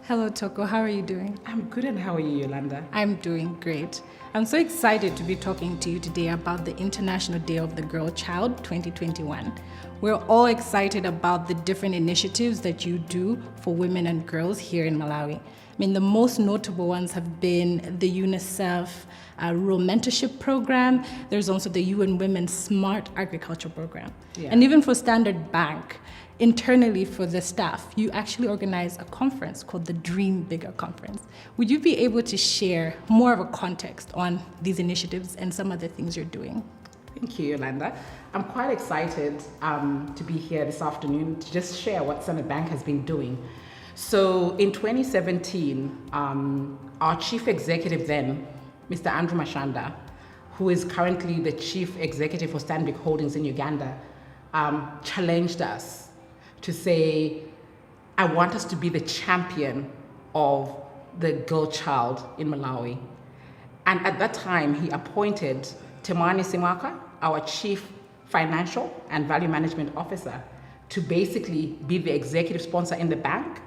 Hello, Thoko. How are you doing? I'm good, and how are you, Yolanda? I'm doing great. I'm so excited to be talking to you today about the International Day of the Girl Child 2021. We're all excited about the different initiatives that you do for women and girls here in Malawi. I mean, the most notable ones have been the UNICEF Rural Mentorship Program. There's also the UN Women's Smart Agriculture Program. Yeah. And even for Standard Bank, internally for the staff, you actually organize a conference called the Dream Bigger Conference. Would you be able to share more of a context on these initiatives and some of the things you're doing? Thank you, Yolanda. I'm quite excited to be here this afternoon to just share what Standard Bank has been doing. So in 2017, our chief executive then, Mr. Andrew Mashanda, who is currently the chief executive for Stanbic Holdings in Uganda, challenged us to say, I want us to be the champion of the girl child in Malawi. And at that time, he appointed Temani Simaka, our chief financial and value management officer, to basically be the executive sponsor in the bank,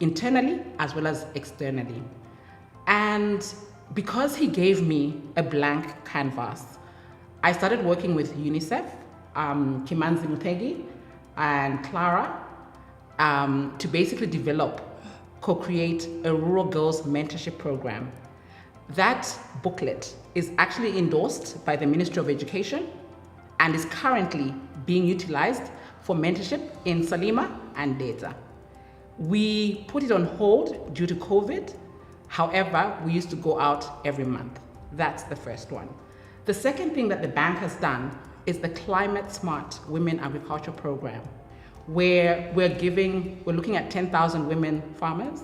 internally as well as externally. And because he gave me a blank canvas, I started working with UNICEF, Kimanzi Mutegi, and Clara to basically develop, co-create a rural girls mentorship program. That booklet is actually endorsed by the Ministry of Education and is currently being utilized for mentorship in Salima and Data. We put it on hold due to COVID. However, we used to go out every month. That's the first one. The second thing that the bank has done is the Climate Smart Women Agriculture Program, where we're looking at 10,000 women farmers,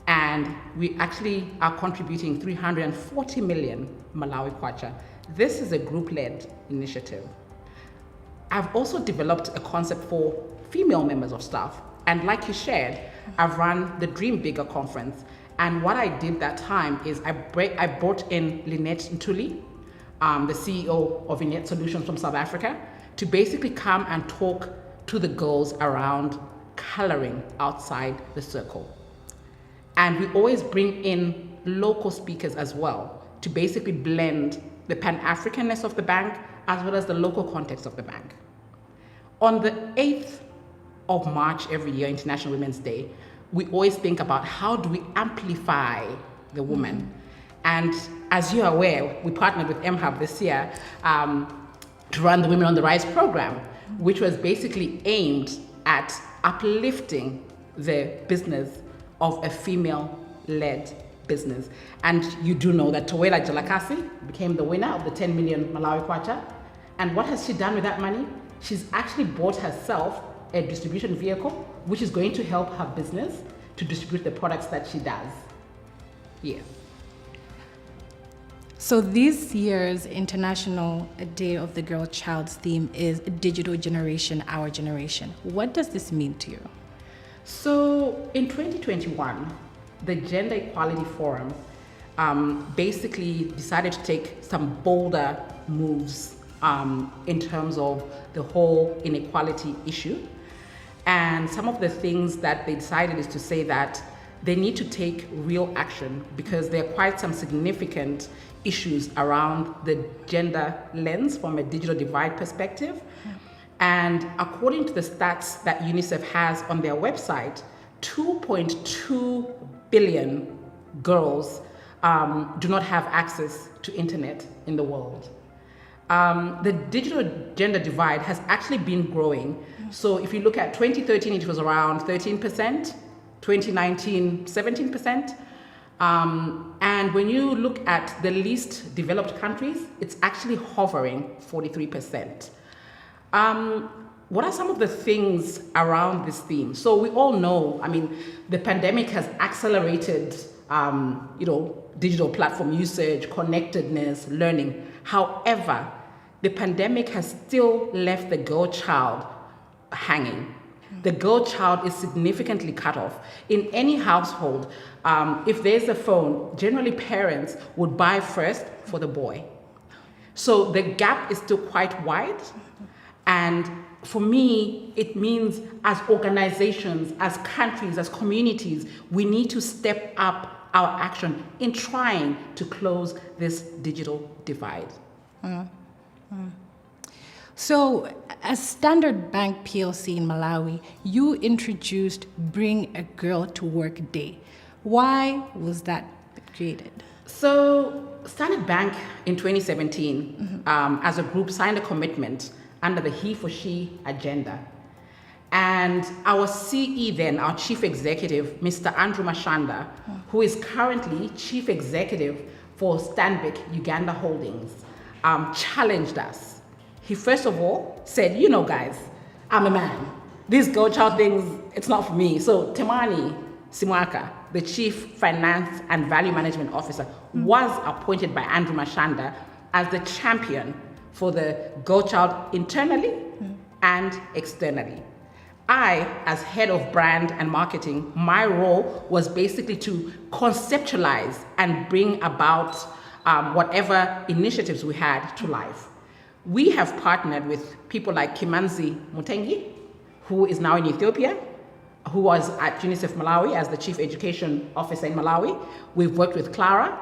and we actually are contributing 340 million Malawi kwacha. This is a group-led initiative. I've also developed a concept for female members of staff, and like you shared, I've run the Dream Bigger conference, and what I did that time is I brought in Lynette Ntuli, the CEO of Inet Solutions from South Africa, to basically come and talk to the girls around coloring outside the circle. And we always bring in local speakers as well to basically blend the Pan-Africanness of the bank as well as the local context of the bank. On the 8th of March every year, International Women's Day, we always think about how do we amplify the woman. And as you're aware, we partnered with MHub this year to run the Women on the Rise program, which was basically aimed at uplifting the business of a female-led business. And you do know that Towela Jalakasi became the winner of the 10 million Malawi kwacha. And what has she done with that money? She's actually bought herself a distribution vehicle, which is going to help her business to distribute the products that she does. Yeah. So this year's International Day of the Girl Child's theme is Digital Generation, Our Generation. What does this mean to you? So in 2021, the Gender Equality Forum basically decided to take some bolder moves in terms of the whole inequality issue. And some of the things that they decided is to say that they need to take real action because there are quite some significant issues around the gender lens from a digital divide perspective. And according to the stats that UNICEF has on their website, 2.2 billion girls do not have access to internet in the world. The digital gender divide has actually been growing. So if you look at 2013, it was around 13%, 2019, 17%. And when you look at the least developed countries, it's actually hovering 43%. What are some of the things around this theme? So we all know, I mean, the pandemic has accelerated, digital platform usage, connectedness, learning. However, the pandemic has still left the girl child hanging. The girl child is significantly cut off. In any household, if there's a phone, generally parents would buy first for the boy. So the gap is still quite wide. And for me, it means as organizations, as countries, as communities, we need to step up our action in trying to close this digital divide. So, as Standard Bank PLC in Malawi, you introduced Bring a Girl to Work Day. Why was that created? So, Standard Bank in 2017, as a group, signed a commitment under the He for She agenda. And our CE then, our chief executive, Mr. Andrew Mashanda, who is currently chief executive for Stanbic Uganda Holdings, challenged us. He first of all said, you know guys, I'm a man. These girl child things, it's not for me. So Temani Simwaka, the chief finance and value management officer, was appointed by Andrew Mashanda as the champion for the girl child internally and externally. I, as head of brand and marketing, my role was basically to conceptualize and bring about whatever initiatives we had to life. We have partnered with people like Kimanzi Mutengi, who is now in Ethiopia, who was at UNICEF Malawi as the chief education officer in Malawi. We've worked with Clara,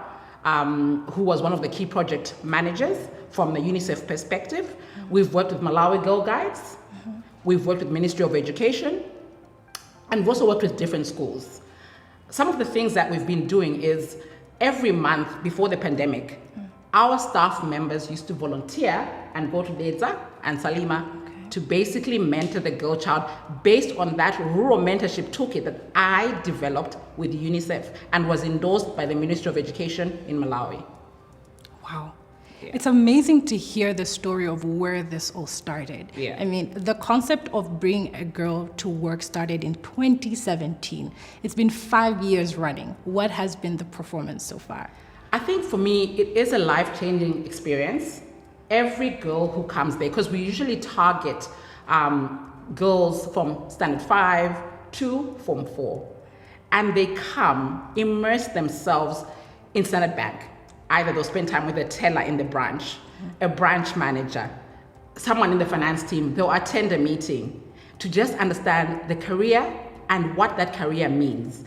who was one of the key project managers from the UNICEF perspective. We've worked with Malawi Girl Guides. We've worked with Ministry of Education. And we've also worked with different schools. Some of the things that we've been doing is every month before the pandemic, our staff members used to volunteer and go to Dedza and Salima to basically mentor the girl child based on that rural mentorship toolkit that I developed with UNICEF and was endorsed by the Ministry of Education in Malawi. Wow. Yeah. It's amazing to hear the story of where this all started. Yeah. I mean, the concept of Bring a Girl to Work started in 2017. It's been 5 years running. What has been the performance so far? I think for me, it is a life-changing experience. Every girl who comes there, because we usually target girls from Standard 5 to Form 4, and they come, immerse themselves in Standard Bank. Either they'll spend time with a teller in the branch, a branch manager, someone in the finance team. They'll attend a meeting to just understand the career and what that career means.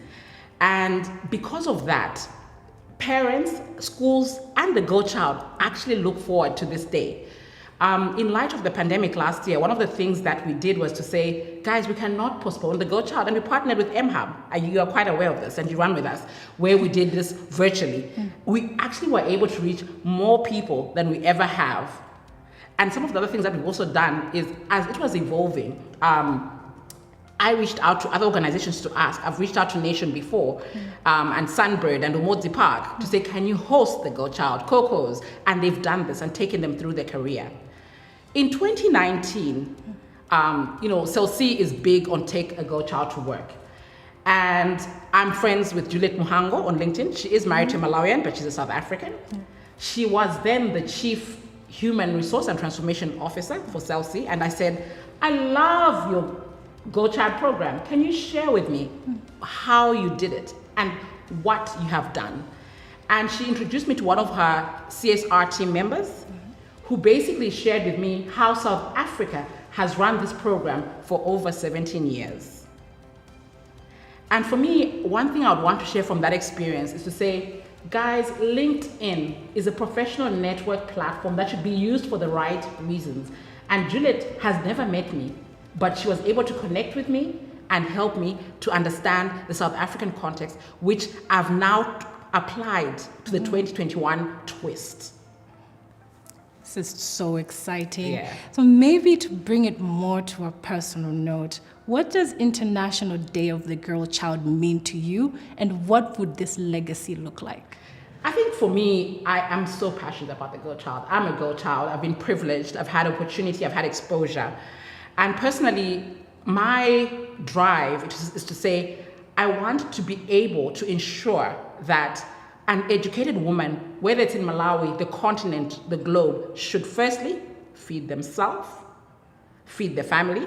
And because of that, parents, schools, and the girl child actually look forward to this day. In light of the pandemic last year, one of the things that we did was to say, guys, we cannot postpone the girl child. And we partnered with MHub. You are quite aware of this, and you run with us, where we did this virtually. We actually were able to reach more people than we ever have. And some of the other things that we've also done is, as it was evolving, I reached out to other organizations to ask. I've reached out to Nation before, and Sunbird and Umodzi Park to say, can you host the girl child, Thokos? And they've done this and taken them through their career. In 2019, Cell C is big on Take a Girl Child to Work. And I'm friends with Juliet Muhango on LinkedIn. She is married to a Malawian, but she's a South African. She was then the Chief Human Resource and Transformation Officer for Cell C. And I said, I love your Girl Child program. Can you share with me how you did it and what you have done? And she introduced me to one of her CSR team members who basically shared with me how South Africa has run this program for over 17 years. And for me, one thing I would want to share from that experience is to say, guys, LinkedIn is a professional network platform that should be used for the right reasons. And Juliet has never met me, but she was able to connect with me and help me to understand the South African context, which I've now applied to the 2021 twist. This is so exciting. Yeah. So maybe to bring it more to a personal note, what does International Day of the Girl Child mean to you, and what would this legacy look like? I think for me, I am so passionate about the girl child. I'm a girl child. I've been privileged. I've had opportunity. I've had exposure. And personally, my drive is to say, I want to be able to ensure that an educated woman, whether it's in Malawi, the continent, the globe, should firstly feed themselves, feed their family,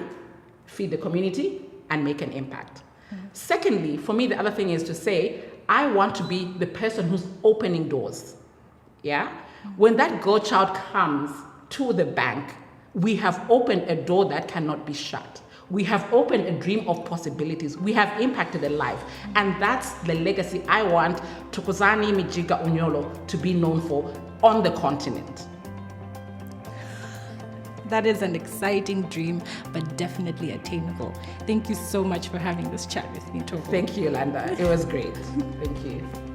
feed the community, and make an impact. Secondly, for me, the other thing is to say, I want to be the person who's opening doors. Yeah? When that girl child comes to the bank, We have opened a door that cannot be shut. We have opened a dream of possibilities. We have impacted a life. And that's the legacy I want Thokozani Mijiga Unyolo to be known for on the continent. That is an exciting dream, but definitely attainable. Thank you so much for having this chat with me, Thoko. Thank you, Yolanda. It was great. Thank you.